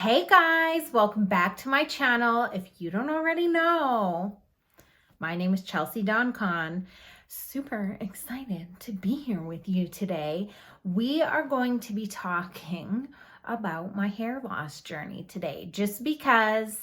Hey guys, welcome back to my channel. If you don't already know, my name is Chelsea Dawn Khan. Super excited to be here with you today. We are going to be talking about my hair loss journey today, just because,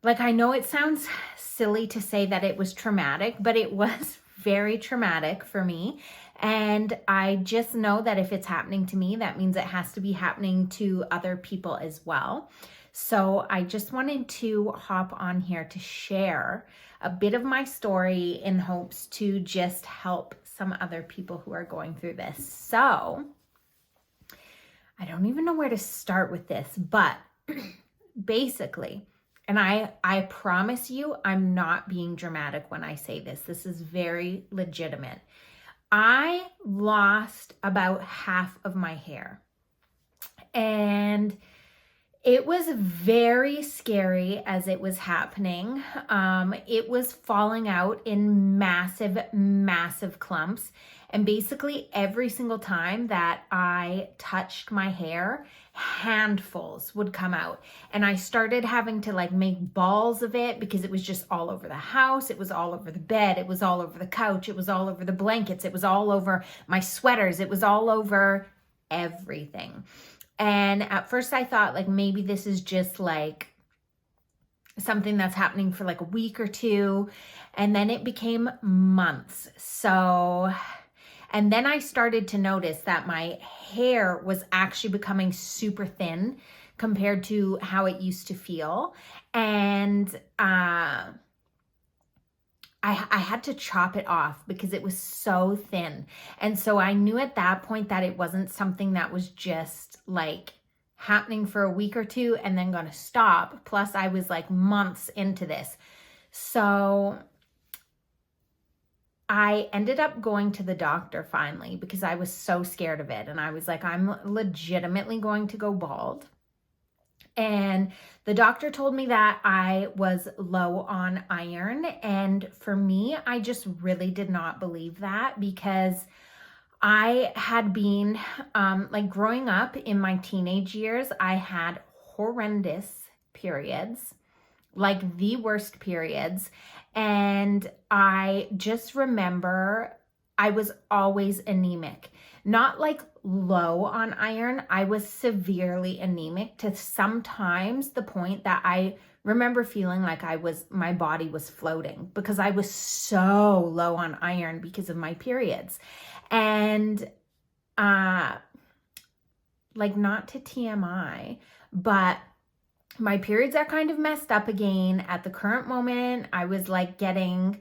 I know it sounds silly to say that it was traumatic, but it was very traumatic for me. And I just know that if it's happening to me, that means it has to be happening to other people as well. So I just wanted to hop on here to share a bit of my story in hopes to just help some other people who are going through this. So I don't even know where to start with this, but basically, and I promise you, I'm not being dramatic when I say this. This is very legitimate. I lost about half of my hair, and it was very scary as it was happening. It was falling out in massive, massive clumps. And basically every single time that I touched my hair, handfuls would come out. And I started having to make balls of it because it was just all over the house. It was all over the bed. It was all over the couch. It was all over the blankets. It was all over my sweaters. It was all over everything. And at first I thought maybe this is just something that's happening for a week or two. And then it became months. And then I started to notice that my hair was actually becoming super thin compared to how it used to feel. And I had to chop it off because it was so thin. And so I knew at that point that it wasn't something that was just happening for a week or two and then gonna stop. Plus I was months into this. So I ended up going to the doctor finally because I was so scared of it. And I was I'm legitimately going to go bald. And the doctor told me that I was low on iron. And for me, I just really did not believe that because I had been, growing up in my teenage years, I had horrendous periods, the worst periods. And I just remember I was always anemic. Not low on iron. I was severely anemic to sometimes the point that I remember feeling my body was floating because I was so low on iron because of my periods. And not to TMI, but my periods are kind of messed up again. At the current moment, I was getting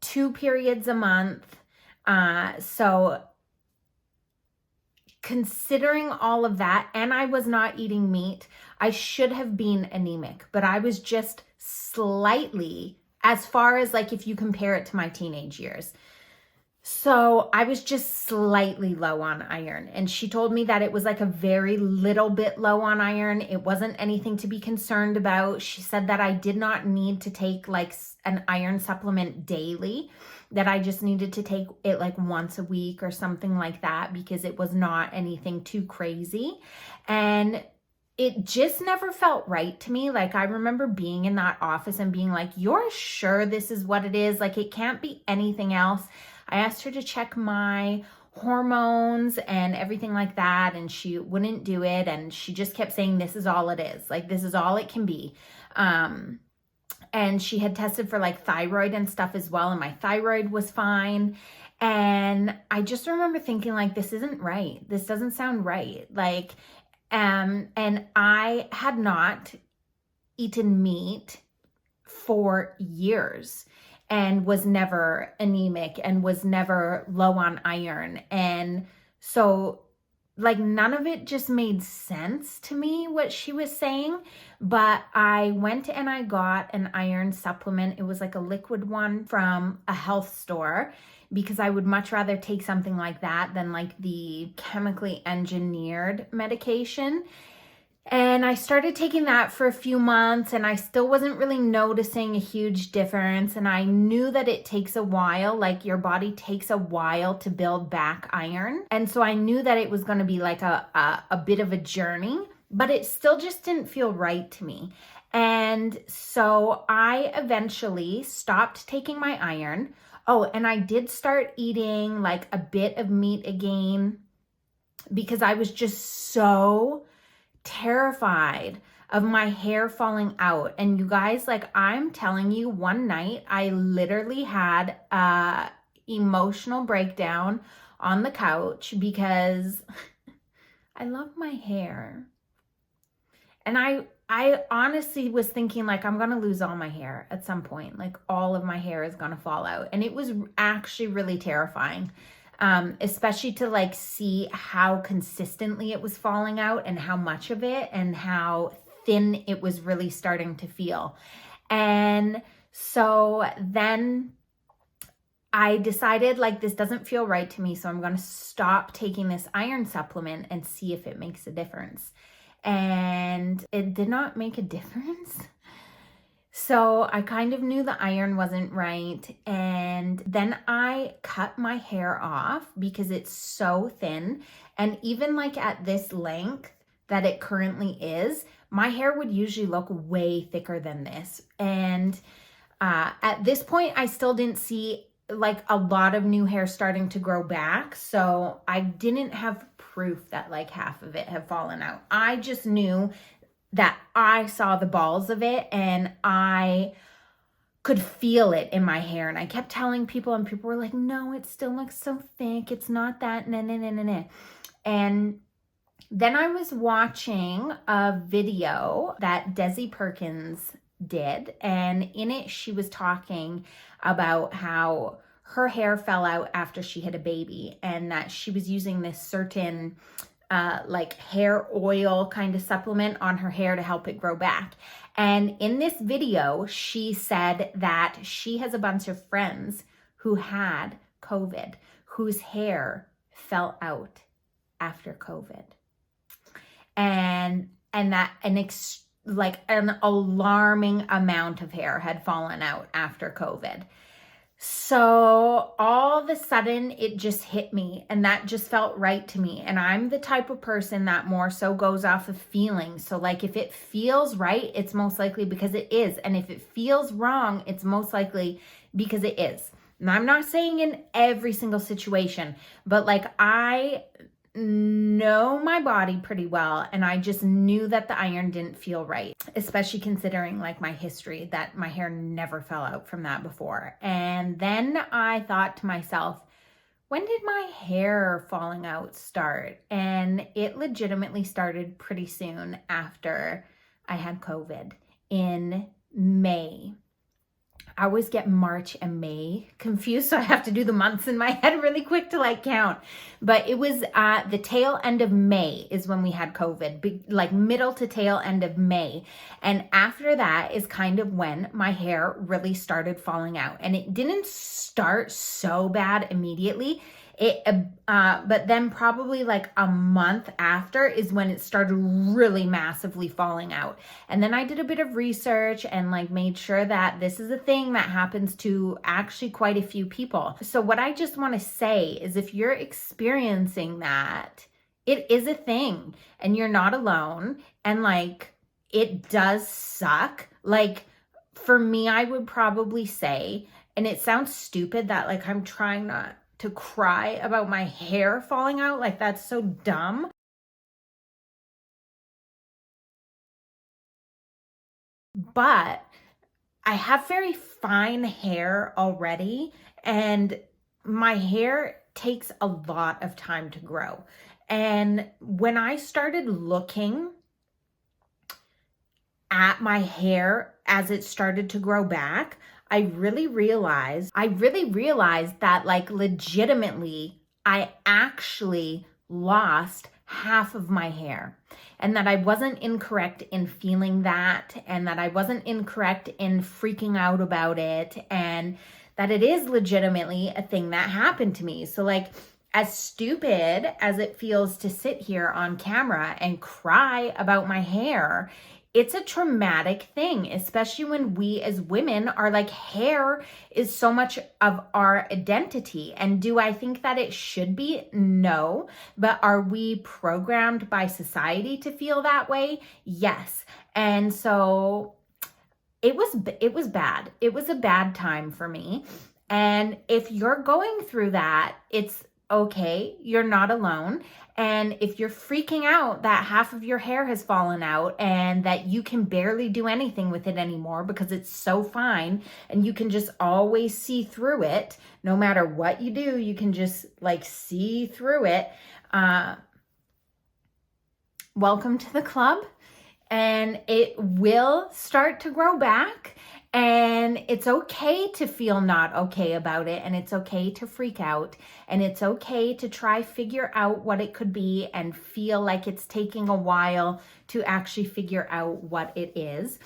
2 periods a month. So considering all of that, and I was not eating meat, I should have been anemic, but I was just slightly, as far as if you compare it to my teenage years. So I was just slightly low on iron. And she told me that it was a very little bit low on iron. It wasn't anything to be concerned about. She said that I did not need to take an iron supplement daily, that I just needed to take it once a week or something like that because it was not anything too crazy. And it just never felt right to me. I remember being in that office and being you're sure this is what it is? It can't be anything else. I asked her to check my hormones and everything like that, and she wouldn't do it. And she just kept saying, this is all it is. This is all it can be. And she had tested for thyroid and stuff as well. And my thyroid was fine. And I just remember thinking this isn't right. This doesn't sound right. And I had not eaten meat for years and was never anemic and was never low on iron. And so none of it just made sense to me, what she was saying. But I went and I got an iron supplement. It was a liquid one from a health store because I would much rather take something like that than the chemically engineered medication. And I started taking that for a few months and I still wasn't really noticing a huge difference. And I knew that it takes a while, your body takes a while to build back iron. And so I knew that it was going to be a bit of a journey. but it still just didn't feel right to me. And so I eventually stopped taking my iron. Oh, and I did start eating like a bit of meat again because I was just so terrified of my hair falling out. And you guys, like, I'm telling you, one night I literally had a emotional breakdown on the couch because I love my hair. And I honestly was thinking, like, I'm going to lose all my hair at some point. Like, all of my hair is going to fall out. And it was actually really terrifying, especially to, like, see how consistently it was falling out and how much of it and how thin it was really starting to feel. And so then I decided, like, this doesn't feel right to me, so I'm going to stop taking this iron supplement and see if it makes a difference. And it did not make a difference. So I kind of knew the iron wasn't right. And then I cut my hair off because it's so thin. And even like at this length that it currently is, my hair would usually look way thicker than this. And at this point, I still didn't see like a lot of new hair starting to grow back. So I didn't have proof that like half of it had fallen out. I just knew that I saw the balls of it and I could feel it in my hair. And I kept telling people and people were like, no, it still looks so thick. It's not that, nah. And then I was watching a video that Desi Perkins did. And in it, she was talking about how her hair fell out after she had a baby and that she was using this certain like hair oil kind of supplement on her hair to help it grow back. And in this video, she said that she has a bunch of friends who had COVID, whose hair fell out after COVID. And that like an alarming amount of hair had fallen out after COVID. So all of a sudden it just hit me and that just felt right to me. And I'm the type of person that more so goes off of feelings. So like if it feels right, it's most likely because it is. And if it feels wrong, it's most likely because it is. And I'm not saying in every single situation, but like I know my body pretty well and I just knew that the iron didn't feel right, especially considering like my history that my hair never fell out from that before. And then I thought to myself, when did my hair falling out start? And it legitimately started pretty soon after I had COVID in May. I always get March and May confused, so I have to do the months in my head really quick to like count. But it was the tail end of May is when we had COVID, like middle to tail end of May. And after that is kind of when my hair really started falling out. And it didn't start so bad immediately. But then probably like a month after is when it started really massively falling out. And then I did a bit of research and like made sure that this is a thing that happens to actually quite a few people. So what I just want to say is if you're experiencing that, it is a thing and you're not alone. And like, it does suck. Like for me, I would probably say, and it sounds stupid that like I'm trying not to cry about my hair falling out. Like that's so dumb. But I have very fine hair already and my hair takes a lot of time to grow. And when I started looking at my hair as it started to grow back, I really realized that like legitimately, I actually lost half of my hair and that I wasn't incorrect in feeling that and that I wasn't incorrect in freaking out about it and that it is legitimately a thing that happened to me. So like as stupid as it feels to sit here on camera and cry about my hair, it's a traumatic thing, especially when we as women are like, hair is so much of our identity. And do I think that it should be? No. But are we programmed by society to feel that way? Yes. And so it was bad. It was a bad time for me. And if you're going through that, it's okay. You're not alone. And if you're freaking out that half of your hair has fallen out and that you can barely do anything with it anymore because it's so fine and you can just always see through it, no matter what you do, you can just like see through it. Welcome to the club. And it will start to grow back. And it's okay to feel not okay about it. And it's okay to freak out. And it's okay to try figure out what it could be and feel like it's taking a while to actually figure out what it is.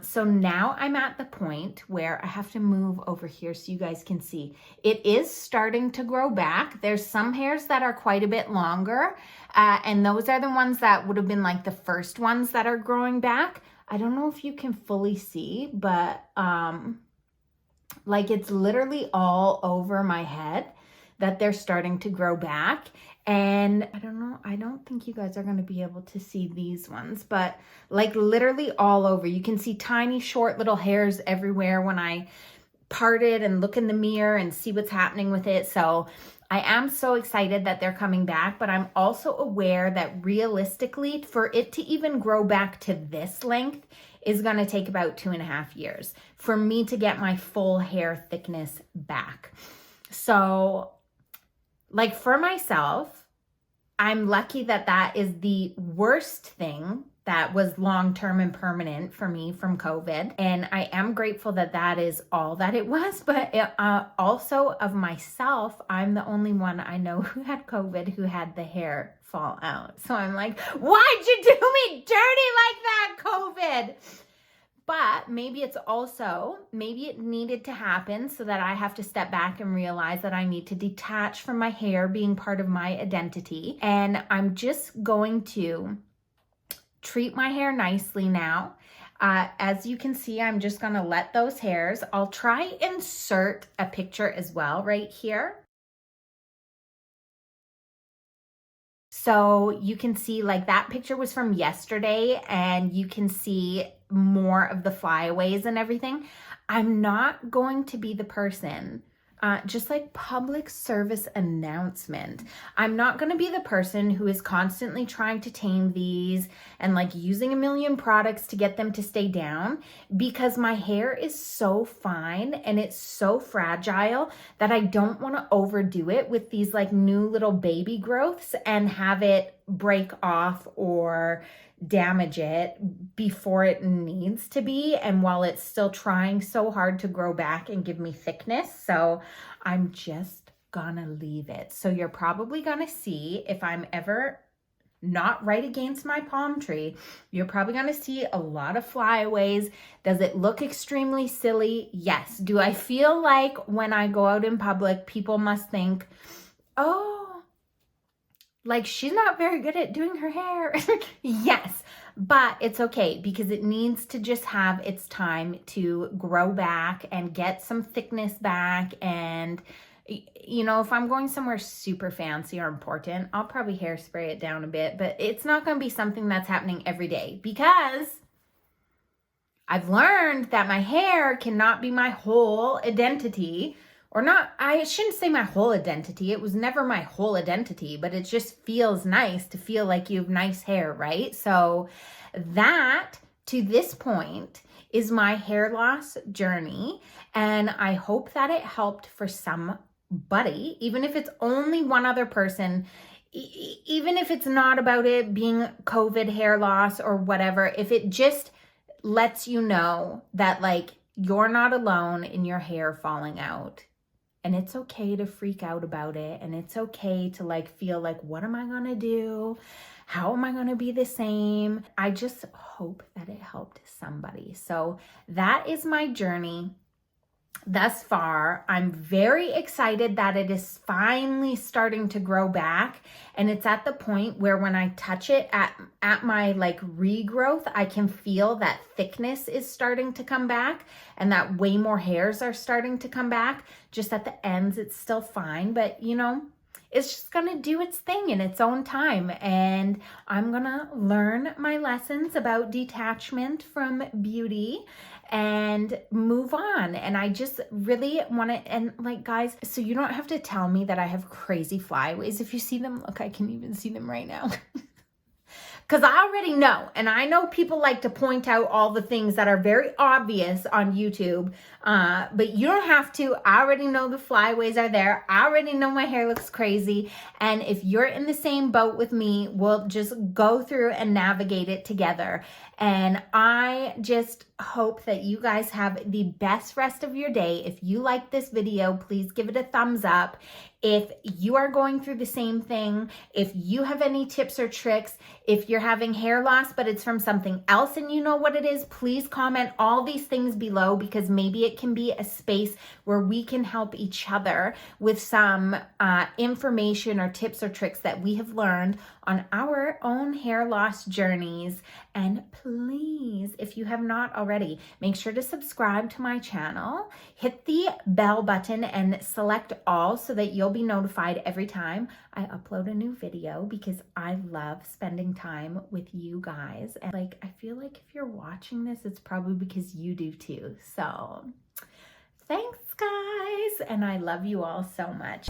So now I'm at the point where I have to move over here so you guys can see. It is starting to grow back. There's some hairs that are quite a bit longer. And those are the ones that would have been like the first ones that are growing back. I don't know if you can fully see, but like it's literally all over my head that they're starting to grow back. And I don't know, I don't think you guys are going to be able to see these ones, but like literally all over. You can see tiny short little hairs everywhere when I part it and look in the mirror and see what's happening with it. So I am so excited that they're coming back, but I'm also aware that realistically for it to even grow back to this length is going to take about 2.5 years for me to get my full hair thickness back. So like for myself, I'm lucky that that is the worst thing that was long-term and permanent for me from COVID. And I am grateful that that is all that it was. But also of myself, I'm the only one I know who had COVID who had the hair fall out. So I'm like, why'd you do me dirty like that, COVID? But maybe it's also, maybe it needed to happen so that I have to step back and realize that I need to detach from my hair being part of my identity. And I'm just going to treat my hair nicely now. As you can see, I'm just going to let those hairs, I'll try insert a picture as well right here. So you can see like that picture was from yesterday and you can see more of the flyaways and everything. I'm not going to be the person, just like public service announcement. I'm not going to be the person who is constantly trying to tame these and like using a million products to get them to stay down, because my hair is so fine and it's so fragile that I don't want to overdo it with these like new little baby growths and have it break off or damage it before it needs to be, and while it's still trying so hard to grow back and give me thickness. So I'm just gonna leave it. So you're probably gonna see, if I'm ever not right against my palm tree, you're probably gonna see a lot of flyaways. Does it look extremely silly? Yes. Do I feel like when I go out in public, people must think, oh, like she's not very good at doing her hair? Yes, but it's okay because it needs to just have its time to grow back and get some thickness back. And you know, if I'm going somewhere super fancy or important, I'll probably hairspray it down a bit, but it's not going to be something that's happening every day, because I've learned that my hair cannot be my whole identity. Or not, I shouldn't say my whole identity. It was never my whole identity, but it just feels nice to feel like you have nice hair, right? So that, to this point, is my hair loss journey. And I hope that it helped for somebody, even if it's only one other person, even if it's not about it being COVID hair loss or whatever, if it just lets you know that like you're not alone in your hair falling out. And it's okay to freak out about it. And it's okay to like feel like, what am I going to do? How am I going to be the same? I just hope that it helped somebody. So that is my journey. thus far. I'm very excited that it is finally starting to grow back, and it's at the point where when I touch it at my like regrowth, I can feel that thickness is starting to come back and that way more hairs are starting to come back. Just at the ends, it's still fine, but you know, it's just gonna do its thing in its own time, and I'm gonna learn my lessons about detachment from beauty and move on. And I just really want to, and like guys, so you don't have to tell me that I have crazy flyaways. If you see them, look, I can even see them right now. Because I already know, and I know people like to point out all the things that are very obvious on YouTube, but you don't have to. I already know the flyaways are there. I already know my hair looks crazy, and if you're in the same boat with me, we'll just go through and navigate it together. And I just hope that you guys have the best rest of your day. If you like this video, please give it a thumbs up. If you are going through the same thing, if you have any tips or tricks, if you're having hair loss but it's from something else and you know what it is, please comment all these things below, because maybe it can be a space where we can help each other with some information or tips or tricks that we have learned on our own hair loss journeys. And please, if you have not already, make sure to subscribe to my channel, hit the bell button and select all so that you'll be notified every time I upload a new video, because I love spending time with you guys. And like, I feel like if you're watching this, it's probably because you do too. So thanks guys, and I love you all so much.